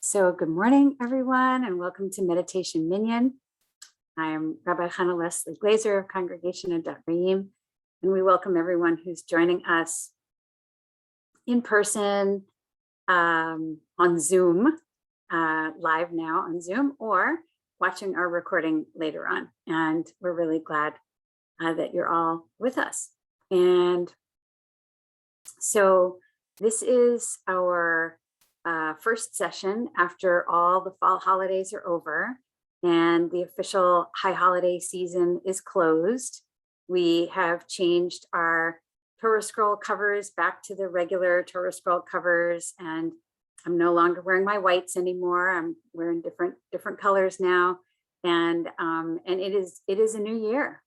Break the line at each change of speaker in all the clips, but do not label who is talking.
So good morning, everyone, and welcome to Meditation Minyan. I'm Rabbi Hannah Leslie Glazer of Congregation of Reim, and we welcome everyone who's joining us in person, on Zoom, live now on Zoom, or watching our recording later on. And we're really glad that you're all with us. And so this is our first session after all the fall holidays are over and the official high holiday season is closed. We have changed our Torah scroll covers back to the regular Torah scroll covers, and I'm no longer wearing my whites anymore. I'm wearing different colors now, and it is a new year.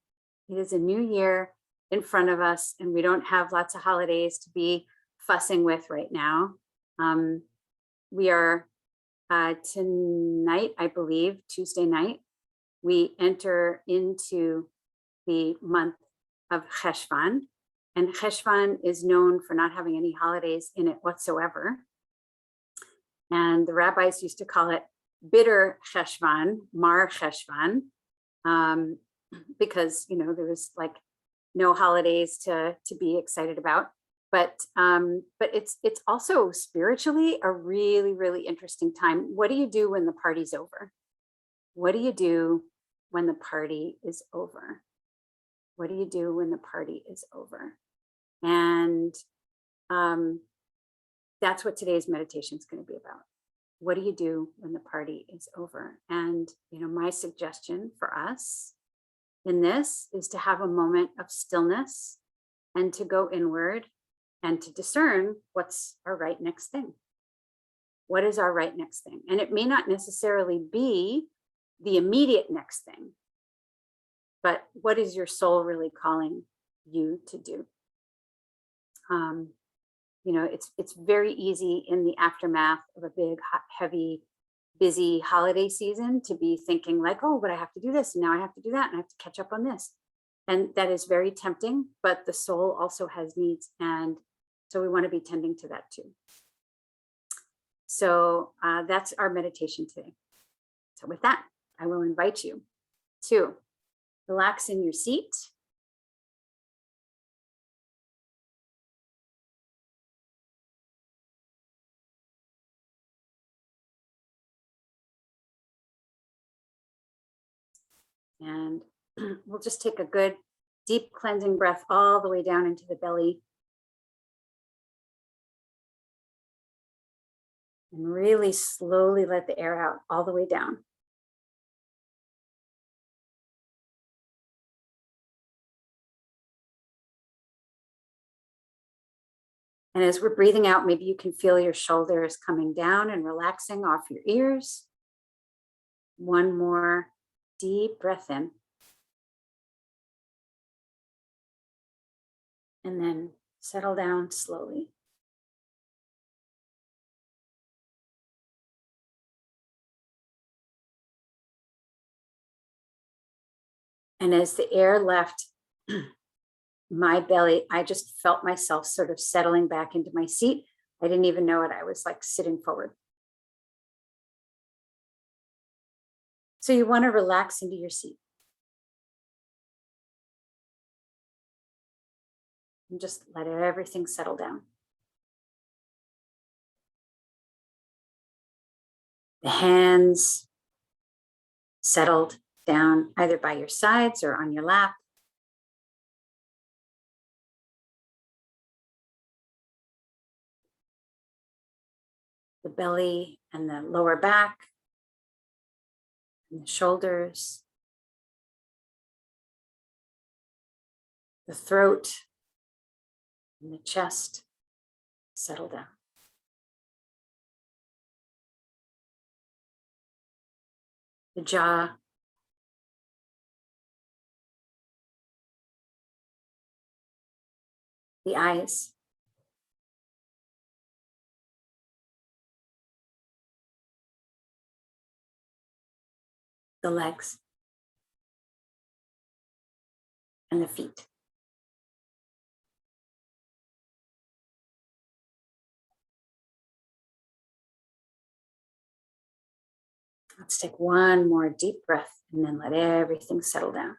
It is a new year in front of us, and we don't have lots of holidays to be fussing with right now. We are tonight, I believe, Tuesday night, we enter into the month of Cheshvan, and Cheshvan is known for not having any holidays in it whatsoever. And the rabbis used to call it bitter Cheshvan, Mar Cheshvan, because there was like no holidays to be excited about. But it's also spiritually a really, really interesting time. What do you do when the party's over? What do you do when the party is over? What do you do when the party is over? And that's what today's meditation is going to be about. What do you do when the party is over? And my suggestion for us in this is to have a moment of stillness and to go inward and to discern what's our right next thing. What is our right next thing? And it may not necessarily be the immediate next thing, but what is your soul really calling you to do? It's very easy in the aftermath of a big, heavy, busy holiday season to be thinking like, oh, but I have to do this, and now I have to do that, and I have to catch up on this. And that is very tempting, but the soul also has needs. And so we want to be tending to that too. So that's our meditation today. So with that, I will invite you to relax in your seat. And we'll just take a good deep cleansing breath all the way down into the belly. And really slowly let the air out all the way down. And as we're breathing out, maybe you can feel your shoulders coming down and relaxing off your ears. One more deep breath in. And then settle down slowly. And as the air left my belly, I just felt myself sort of settling back into my seat. I didn't even know it. I was like sitting forward. So you want to relax into your seat. And just let everything settle down. The hands settled down either by your sides or on your lap. The belly and the lower back and the shoulders, the throat and the chest settle down. The jaw, the eyes, the legs, and the feet. Let's take one more deep breath and then let everything settle down.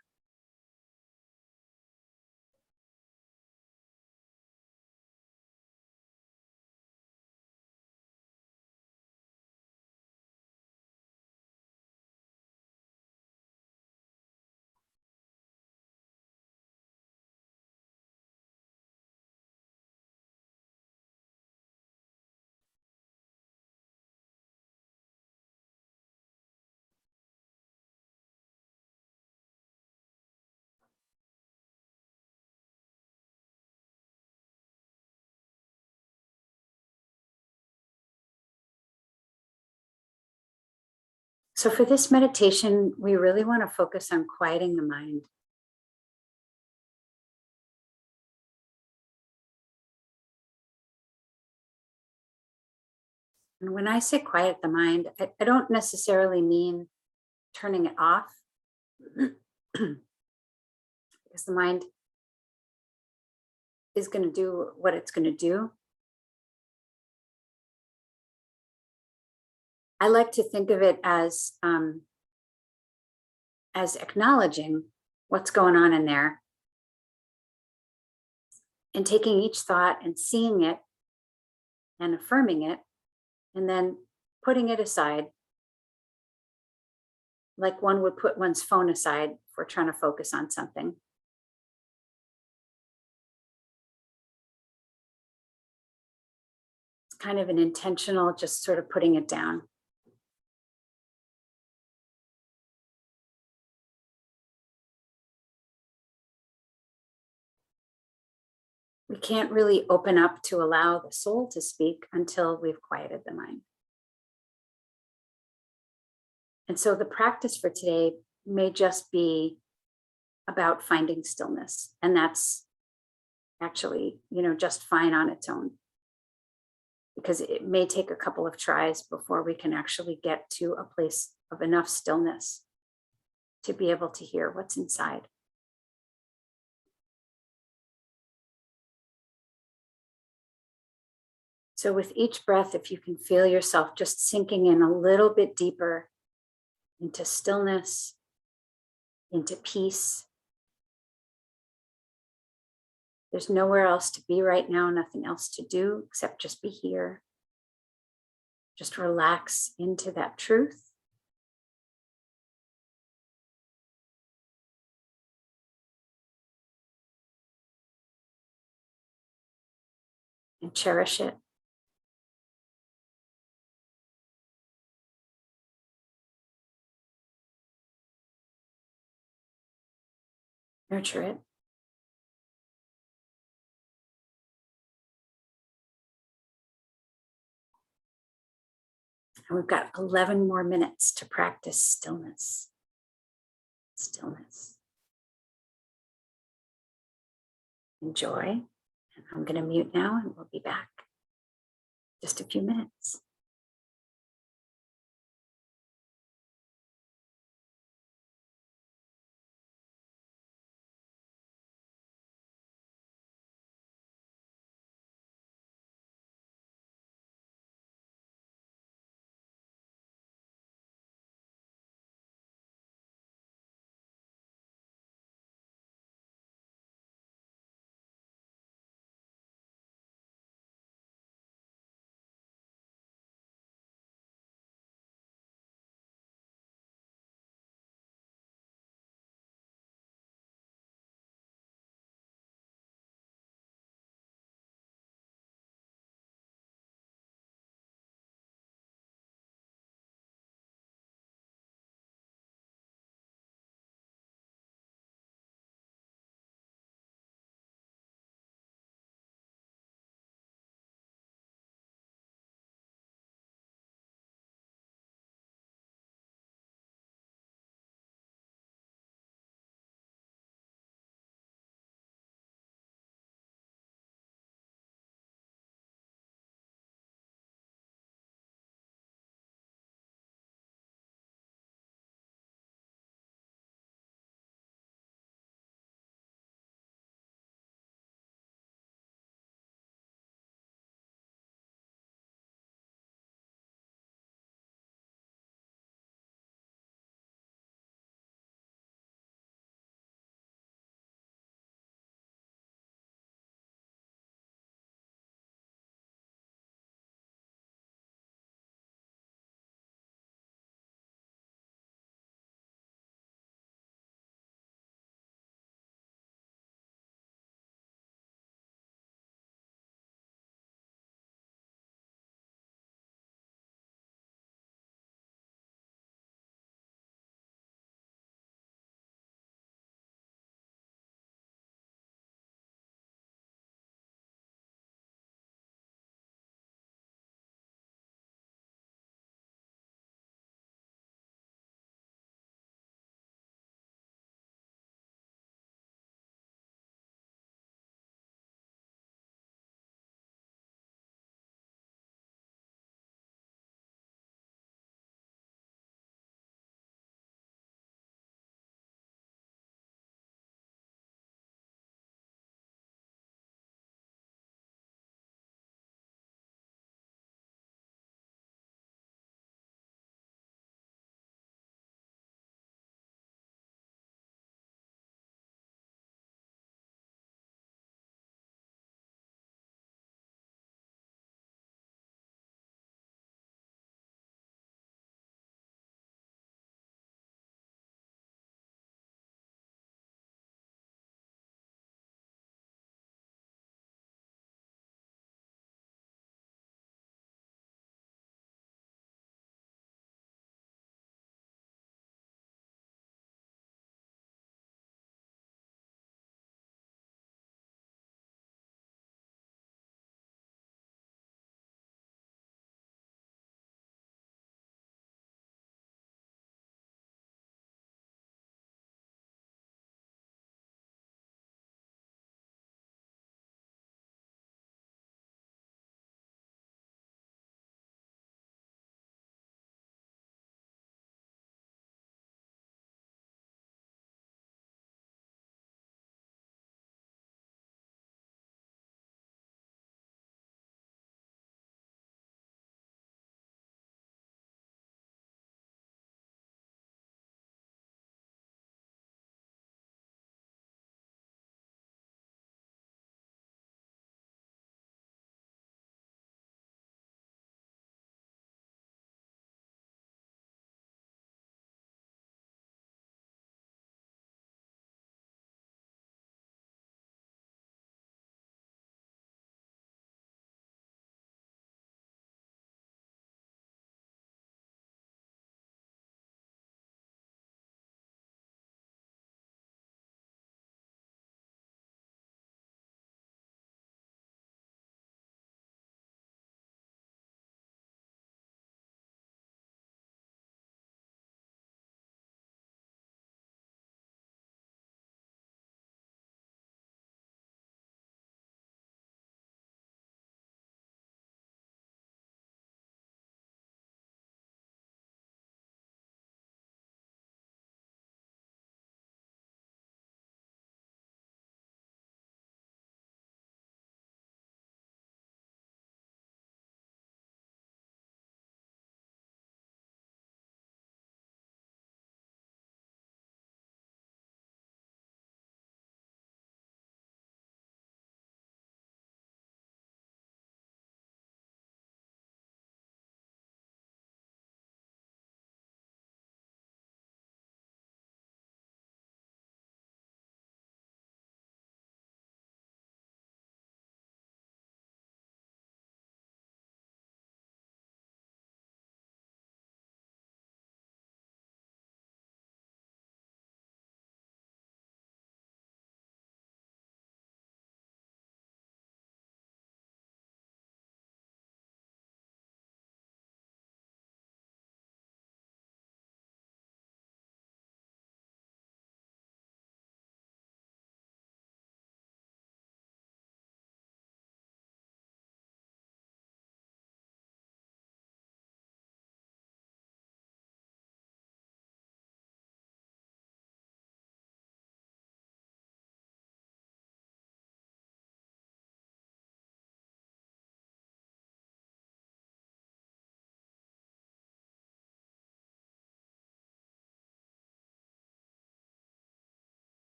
So for this meditation, we really want to focus on quieting the mind. And when I say quiet the mind, I don't necessarily mean turning it off, because the mind is going to do what it's going to do. I like to think of it as acknowledging what's going on in there and taking each thought and seeing it and affirming it and then putting it aside, like one would put one's phone aside if we're trying to focus on something. It's kind of an intentional, just sort of putting it down. We can't really open up to allow the soul to speak until we've quieted the mind. And so the practice for today may just be about finding stillness. And that's actually, just fine on its own, because it may take a couple of tries before we can actually get to a place of enough stillness to be able to hear what's inside. So with each breath, if you can feel yourself just sinking in a little bit deeper into stillness, into peace. There's nowhere else to be right now, nothing else to do except just be here. Just relax into that truth. And cherish it. Nurture it. And we've got 11 more minutes to practice stillness. Stillness. Enjoy. And I'm going to mute now and we'll be back just a few minutes.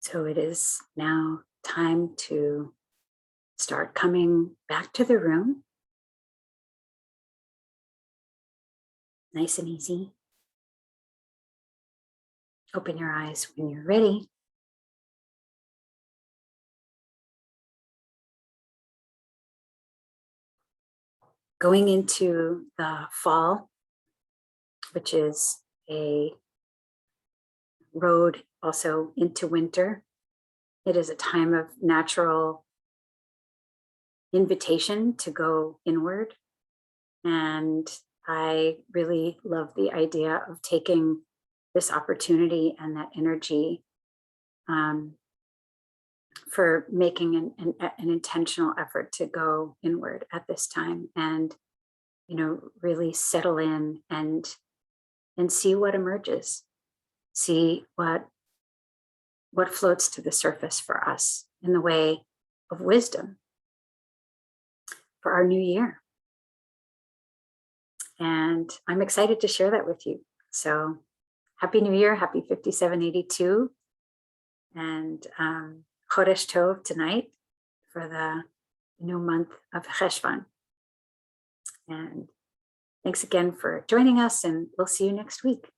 So it is now time to start coming back to the room. Nice and easy. Open your eyes when you're ready. Going into the fall, which is a road also into winter. It is a time of natural invitation to go inward. And I really love the idea of taking this opportunity and that energy for making an intentional effort to go inward at this time and, really settle in and see what emerges, see what floats to the surface for us in the way of wisdom for our new year. And I'm excited to share that with you. So happy new year, happy 5782. And Chodesh Tov tonight for the new month of Cheshvan. And thanks again for joining us, and we'll see you next week.